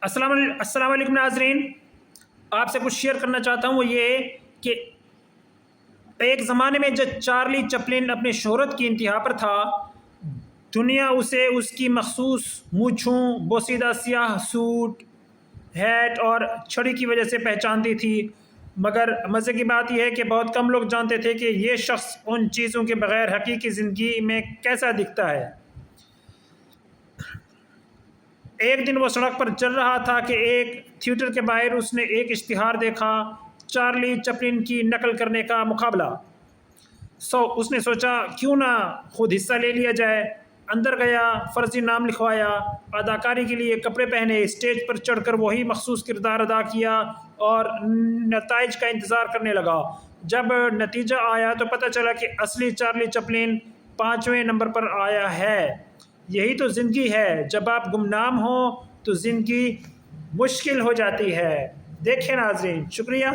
السلام علیکم ناظرین، آپ سے کچھ شیئر کرنا چاہتا ہوں، وہ یہ کہ ایک زمانے میں جب چارلی چپلن اپنی شہرت کی انتہا پر تھا، دنیا اسے اس کی مخصوص مونچھوں، بوسیدہ سیاہ سوٹ، ہیٹ اور چھڑی کی وجہ سے پہچانتی تھی۔ مگر مزے کی بات یہ ہے کہ بہت کم لوگ جانتے تھے کہ یہ شخص ان چیزوں کے بغیر حقیقی زندگی میں کیسا دکھتا ہے۔ ایک دن وہ سڑک پر چل رہا تھا کہ ایک تھیٹر کے باہر اس نے ایک اشتہار دیکھا، چارلی چپلن کی نقل کرنے کا مقابلہ۔ اس نے سوچا کیوں نہ خود حصہ لے لیا جائے۔ اندر گیا، فرضی نام لکھوایا، اداکاری کے لیے کپڑے پہنے، اسٹیج پر چڑھ کر وہی مخصوص کردار ادا کیا اور نتائج کا انتظار کرنے لگا۔ جب نتیجہ آیا تو پتہ چلا کہ اصلی چارلی چپلن 5ویں نمبر پر آیا ہے۔ یہی تو زندگی ہے، جب آپ گمنام ہوں تو زندگی مشکل ہو جاتی ہے۔ دیکھیں ناظرین، شکریہ۔